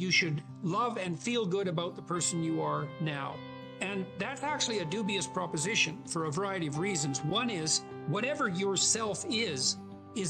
you should love and feel good about the person you are now. And that's actually a dubious proposition for a variety of reasons. One is, whatever yourself is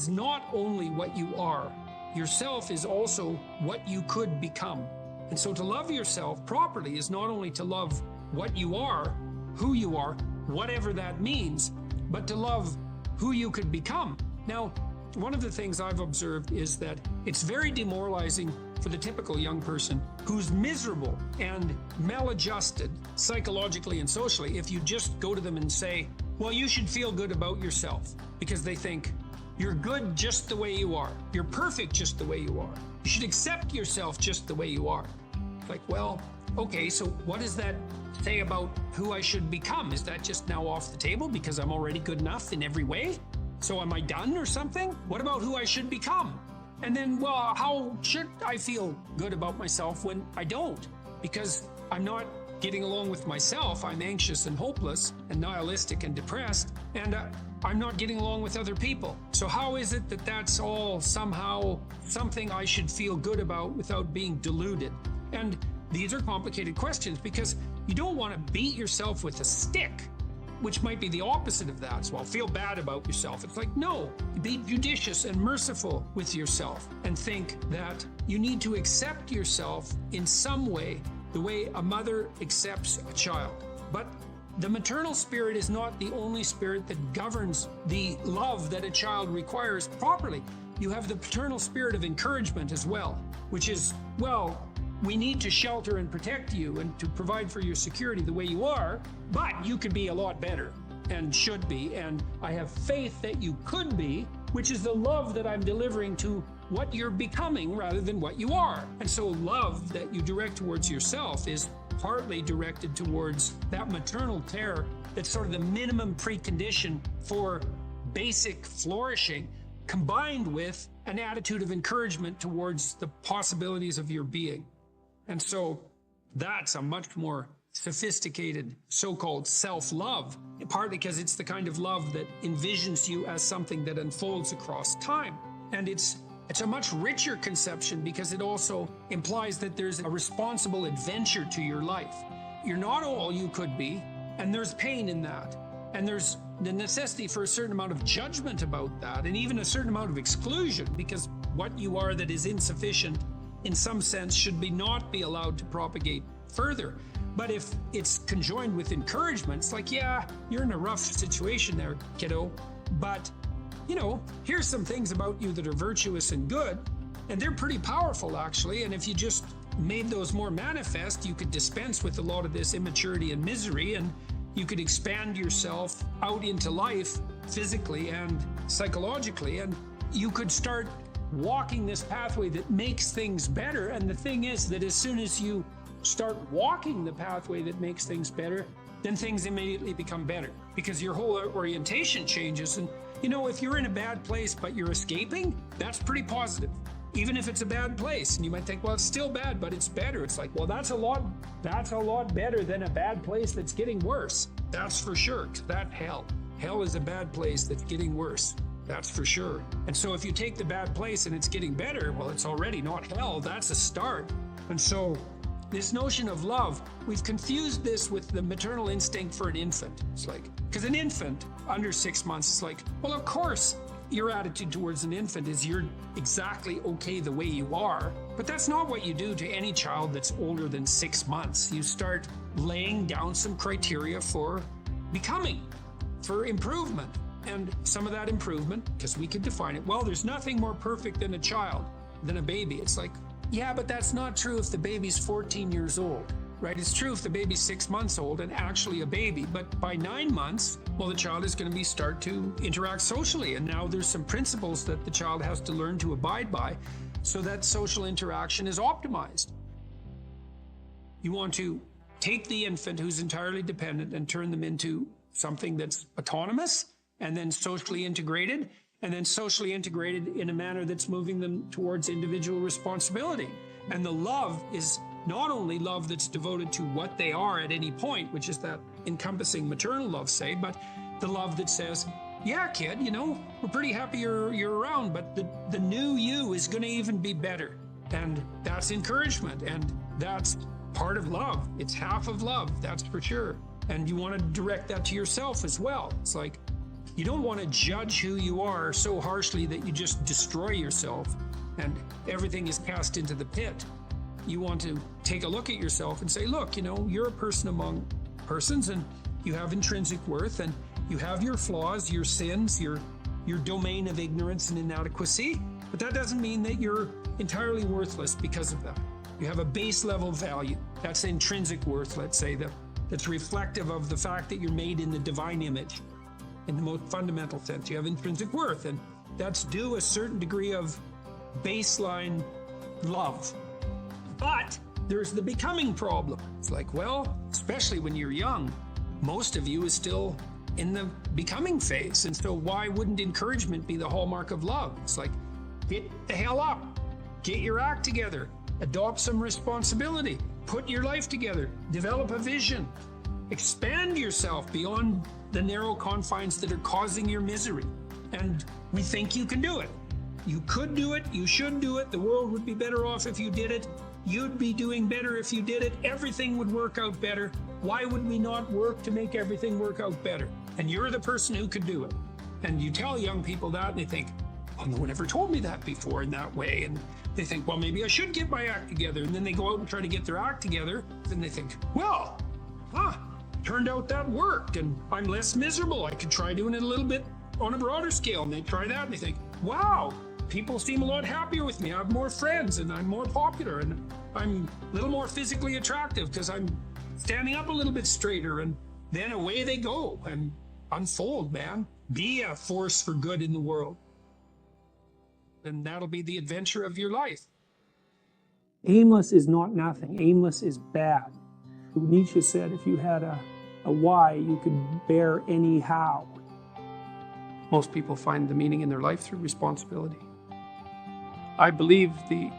not only what you are. Yourself is also what you could become. And so to love yourself properly is not only to love what you are, who you are, whatever that means, but to love who you could become. Now, one of the things I've observed is that it's very demoralizing for the typical young person who's miserable and maladjusted psychologically and socially if you just go to them and say, well, you should feel good about yourself, because they think you're good just the way you are. You're perfect just the way you are. You should accept yourself just the way you are. Like, well, okay, so what does that say about who I should become? Is that just now off the table because I'm already good enough in every way? So am I done or something? What about who I should become? And then, well, how should I feel good about myself when I don't? Because I'm not getting along with myself. I'm anxious and hopeless and nihilistic and depressed, and I'm not getting along with other people. So how is it that that's all somehow something I should feel good about without being deluded? And these are complicated questions, because you don't want to beat yourself with a stick, which might be the opposite of that. So I'll feel bad about yourself. It's like, no, be judicious and merciful with yourself and think that you need to accept yourself in some way, the way a mother accepts a child. But the maternal spirit is not the only spirit that governs the love that a child requires properly. You have the paternal spirit of encouragement as well, which is, well, we need to shelter and protect you and to provide for your security the way you are, but you could be a lot better and should be, and I have faith that you could be, which is the love that I'm delivering to what you're becoming rather than what you are. And so love that you direct towards yourself is partly directed towards that maternal care that's sort of the minimum precondition for basic flourishing, combined with an attitude of encouragement towards the possibilities of your being. And so that's a much more sophisticated so-called self-love, partly because it's the kind of love that envisions you as something that unfolds across time. And it's a much richer conception because it also implies that there's a responsible adventure to your life. You're not all you could be, and there's pain in that. And there's the necessity for a certain amount of judgment about that, and even a certain amount of exclusion, because what you are that is insufficient in some sense should not be allowed to propagate further. But if it's conjoined with encouragement, it's like, yeah, you're in a rough situation there, kiddo, but you know, here's some things about you that are virtuous and good, and they're pretty powerful actually, and if you just made those more manifest, you could dispense with a lot of this immaturity and misery, and you could expand yourself out into life physically and psychologically, and you could start walking this pathway that makes things better. And the thing is that as soon as you start walking the pathway that makes things better, then things immediately become better because your whole orientation changes. And you know, if you're in a bad place but you're escaping, that's pretty positive, even if it's a bad place. And you might think, well, it's still bad, but it's better. It's like, well, that's a lot better than a bad place that's getting worse. That's for sure. 'Cause that hell is a bad place that's getting worse. That's for sure. And so if you take the bad place and it's getting better, well, it's already not hell. That's a start. And so this notion of love, we've confused this with the maternal instinct for an infant. It's like, because an infant under 6 months is like, well, of course, your attitude towards an infant is you're exactly okay the way you are. But that's not what you do to any child that's older than 6 months. You start laying down some criteria for becoming, for improvement. And some of that improvement, because we could define it, well, there's nothing more perfect than a child, than a baby. It's like, yeah, but that's not true if the baby's 14 years old, right? It's true if the baby's 6 months old and actually a baby, but by 9 months, well, the child is going to start to interact socially. And now there's some principles that the child has to learn to abide by so that social interaction is optimized. You want to take the infant who's entirely dependent and turn them into something that's autonomous, and then socially integrated, and then socially integrated in a manner that's moving them towards individual responsibility. And the love is not only love that's devoted to what they are at any point, which is that encompassing maternal love, say, but the love that says, yeah, kid, you know, we're pretty happy you're around, but the new you is going to even be better. And that's encouragement. And that's part of love. It's half of love, that's for sure. And you want to direct that to yourself as well. It's like, you don't want to judge who you are so harshly that you just destroy yourself and everything is cast into the pit. You want to take a look at yourself and say, look, you're a person among persons, and you have intrinsic worth, and you have your flaws, your sins, your domain of ignorance and inadequacy, but that doesn't mean that you're entirely worthless because of that. You have a base level value. That's intrinsic worth, let's say, that's reflective of the fact that you're made in the divine image. In the most fundamental sense, you have intrinsic worth, and that's due a certain degree of baseline love. But there's the becoming problem. It's like, well, especially when you're young, most of you is still in the becoming phase. And so why wouldn't encouragement be the hallmark of love? It's like, get the hell up, get your act together, adopt some responsibility, put your life together, develop a vision, expand yourself beyond the narrow confines that are causing your misery. And we think you can do it. You could do it, you should do it, the world would be better off if you did it, you'd be doing better if you did it, everything would work out better. Why would we not work to make everything work out better? And you're the person who could do it. And you tell young people that and they think, oh, no one ever told me that before in that way. And they think, well, maybe I should get my act together. And then they go out and try to get their act together. And they think, well, turned out that worked and I'm less miserable. I could try doing it a little bit on a broader scale. And they try that and they think, wow, people seem a lot happier with me. I have more friends and I'm more popular and I'm a little more physically attractive because I'm standing up a little bit straighter. And then away they go and unfold, man. Be a force for good in the world. And that'll be the adventure of your life. Aimless is not nothing. Aimless is bad. Nietzsche said if you had a why, you could bear any how. Most people find the meaning in their life through responsibility. I believe the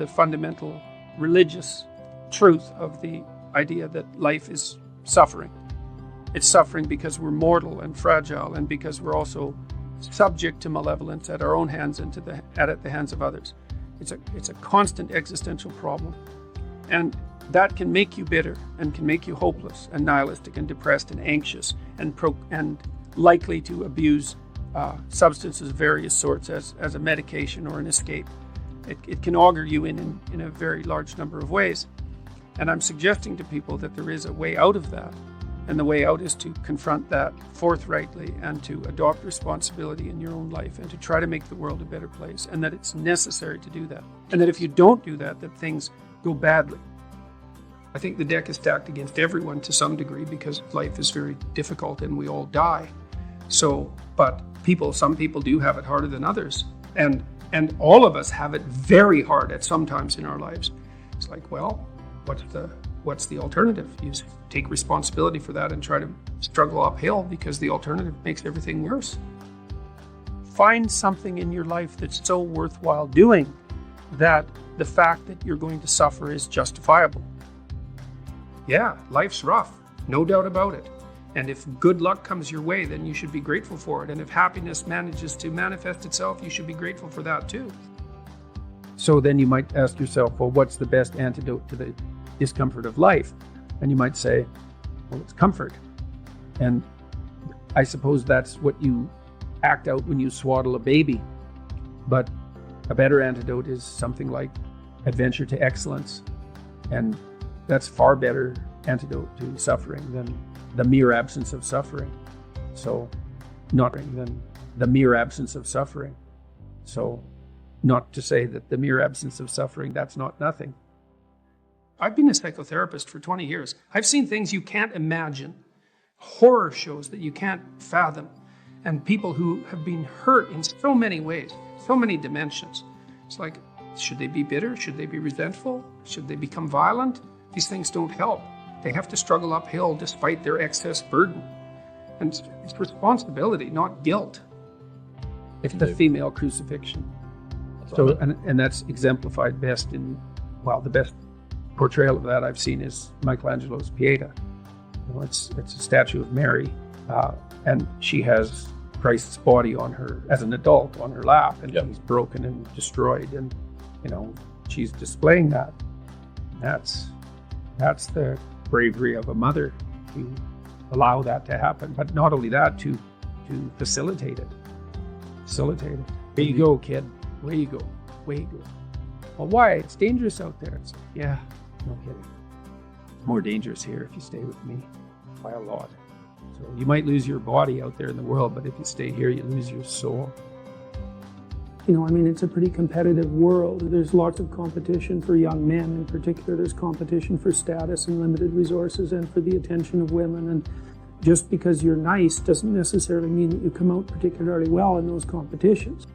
fundamental religious truth of the idea that life is suffering. It's suffering because we're mortal and fragile, and because we're also subject to malevolence at our own hands and at the hands of others. It's a constant existential problem, and that can make you bitter and can make you hopeless and nihilistic and depressed and anxious and likely to abuse substances of various sorts as a medication or an escape. It can augur you in a very large number of ways. And I'm suggesting to people that there is a way out of that. And the way out is to confront that forthrightly and to adopt responsibility in your own life and to try to make the world a better place, and that it's necessary to do that. And that if you don't do that, that things go badly. I think the deck is stacked against everyone to some degree because life is very difficult and we all die. But some people do have it harder than others. And all of us have it very hard at some times in our lives. It's like, well, what's the alternative? You take responsibility for that and try to struggle uphill, because the alternative makes everything worse. Find something in your life that's so worthwhile doing that the fact that you're going to suffer is justifiable. Yeah, life's rough, no doubt about it. And if good luck comes your way, then you should be grateful for it. And if happiness manages to manifest itself, you should be grateful for that too. So then you might ask yourself, well, what's the best antidote to the discomfort of life? And you might say, well, it's comfort. And I suppose that's what you act out when you swaddle a baby. But a better antidote is something like adventure to excellence. And that's far better antidote to suffering than the mere absence of suffering. So not than the mere absence of suffering. So not to say that the mere absence of suffering, that's not nothing. I've been a psychotherapist for 20 years. I've seen things you can't imagine, horror shows that you can't fathom, and people who have been hurt in so many ways, so many dimensions. It's like, should they be bitter? Should they be resentful? Should they become violent? These things don't help. They have to struggle uphill despite their excess burden. And it's responsibility, not guilt. It's the female crucifixion. So, and that's exemplified best in, well, the best portrayal of that I've seen is Michelangelo's Pieta. It's a statue of Mary, and she has Christ's body on her, as an adult, on her lap, and she's broken and destroyed. And, she's displaying that. That's the bravery of a mother, to allow that to happen. But not only that, to facilitate it. Way you go, kid. Way you go. Well, why? It's dangerous out there. It's like, yeah, no kidding. It's more dangerous here if you stay with me by a lot. So you might lose your body out there in the world, but if you stay here, you lose your soul. It's a pretty competitive world. There's lots of competition for young men in particular. There's competition for status and limited resources and for the attention of women. And just because you're nice doesn't necessarily mean that you come out particularly well in those competitions.